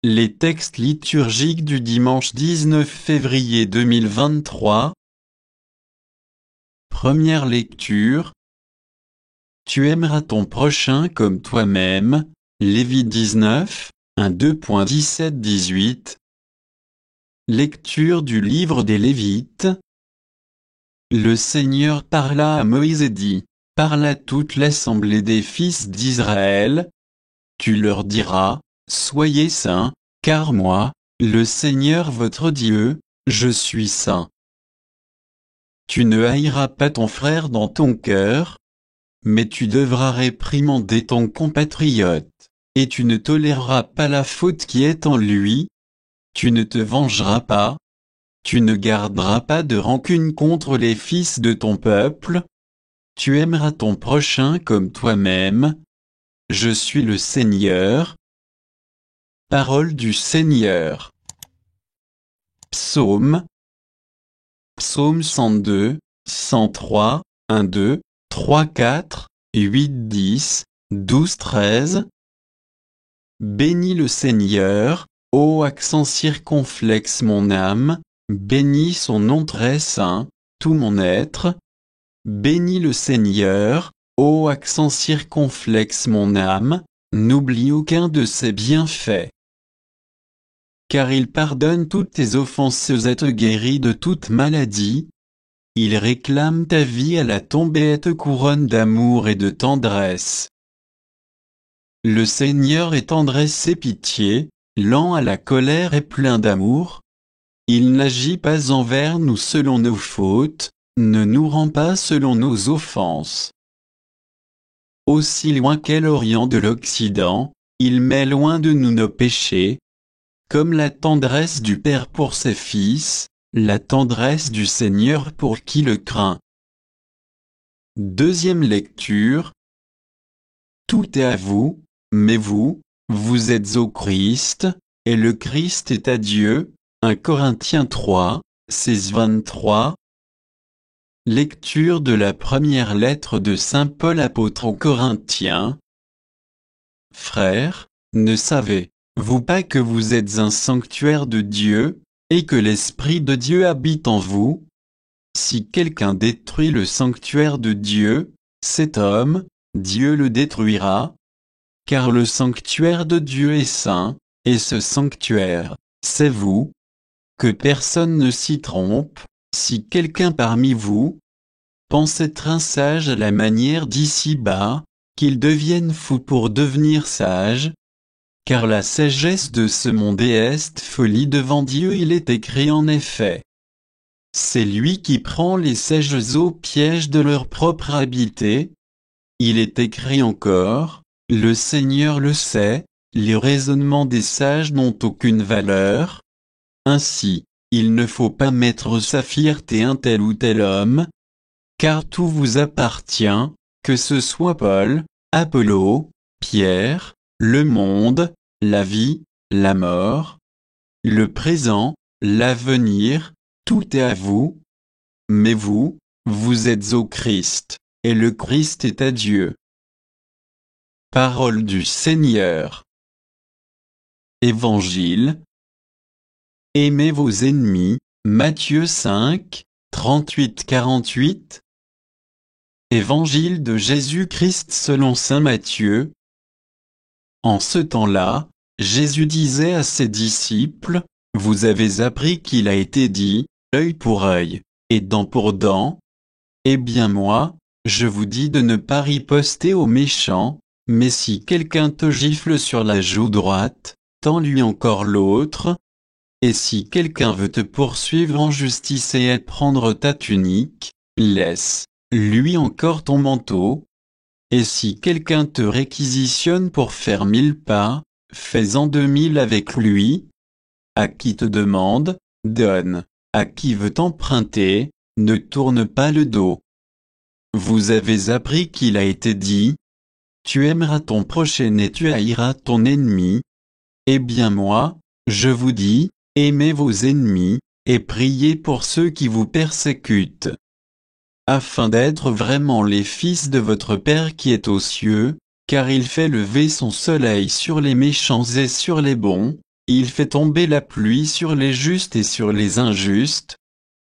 Les textes liturgiques du dimanche 19 février 2023. Première lecture. Tu aimeras ton prochain comme toi-même. Lévitique 19, 1-2.17-18. Lecture du livre des Lévites. Le Seigneur parla à Moïse et dit, parle à toute l'assemblée des fils d'Israël. Tu leur diras, soyez saints, car moi, le Seigneur votre Dieu, je suis saint. Tu ne haïras pas ton frère dans ton cœur, mais tu devras réprimander ton compatriote, et tu ne toléreras pas la faute qui est en lui. Tu ne te vengeras pas. Tu ne garderas pas de rancune contre les fils de ton peuple. Tu aimeras ton prochain comme toi-même. Je suis le Seigneur. Parole du Seigneur. Psaume. Psaume 102, 103, 1, 2, 3, 4, 8, 10, 12, 13. Bénis le Seigneur, ô accent circonflexe mon âme, bénis son nom très saint, tout mon être. Bénis le Seigneur, ô accent circonflexe mon âme, n'oublie aucun de ses bienfaits. Car il pardonne toutes tes offenses et te guérit de toute maladie. Il réclame ta vie à la tombe et te couronne d'amour et de tendresse. Le Seigneur est tendresse et pitié, lent à la colère et plein d'amour. Il n'agit pas envers nous selon nos fautes, ne nous rend pas selon nos offenses. Aussi loin qu'est l'Orient de l'Occident, il met loin de nous nos péchés. Comme la tendresse du Père pour ses fils, la tendresse du Seigneur pour qui le craint. Deuxième lecture. Tout est à vous, mais vous, vous êtes au Christ, et le Christ est à Dieu. 1 Corinthiens 3, 16-23. Lecture de la première lettre de Saint Paul apôtre aux Corinthiens. Frères, ne savez-vous pas que vous êtes un sanctuaire de Dieu, et que l'Esprit de Dieu habite en vous? Si quelqu'un détruit le sanctuaire de Dieu, cet homme, Dieu le détruira. Car le sanctuaire de Dieu est saint, et ce sanctuaire, c'est vous. Que personne ne s'y trompe, si quelqu'un parmi vous pense être un sage à la manière d'ici-bas, qu'il devienne fou pour devenir sage. Car la sagesse de ce monde est folie devant Dieu, il est écrit en effet. C'est lui qui prend les sages au piège de leur propre habileté. Il est écrit encore, le Seigneur le sait, les raisonnements des sages n'ont aucune valeur. Ainsi, il ne faut pas mettre sa fierté un tel ou tel homme, car tout vous appartient, que ce soit Paul, Apollo, Pierre, le monde, la vie, la mort, le présent, l'avenir, tout est à vous. Mais vous, vous êtes au Christ, et le Christ est à Dieu. Parole du Seigneur. Évangile. Aimez vos ennemis, Matthieu 5, 38-48. Évangile de Jésus-Christ selon saint Matthieu. En ce temps-là, Jésus disait à ses disciples, vous avez appris qu'il a été dit, œil pour œil, et dent pour dent. Eh bien moi, je vous dis de ne pas riposter aux méchants, mais si quelqu'un te gifle sur la joue droite, tends-lui encore l'autre. Et si quelqu'un veut te poursuivre en justice et prendre ta tunique, laisse-lui encore ton manteau. Et si quelqu'un te réquisitionne pour faire 1000 pas, fais-en 2000 avec lui. À qui te demande, donne. À qui veut t'emprunter, ne tourne pas le dos. Vous avez appris qu'il a été dit, tu aimeras ton prochain et tu haïras ton ennemi. Eh bien moi, je vous dis, aimez vos ennemis, et priez pour ceux qui vous persécutent. Afin d'être vraiment les fils de votre Père qui est aux cieux, car il fait lever son soleil sur les méchants et sur les bons, Il fait tomber la pluie sur les justes et sur les injustes.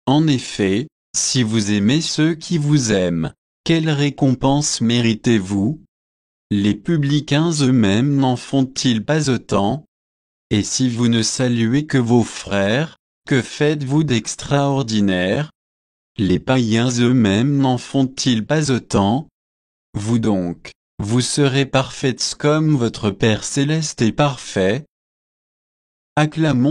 En effet, si vous aimez ceux qui vous aiment, quelle récompense méritez-vous? Les publicains eux-mêmes n'en font-ils pas autant? Et si vous ne saluez que vos frères, que faites-vous d'extraordinaire? Les païens eux-mêmes n'en font-ils pas autant? Vous donc, vous serez parfaites comme votre Père céleste est parfait. Acclamons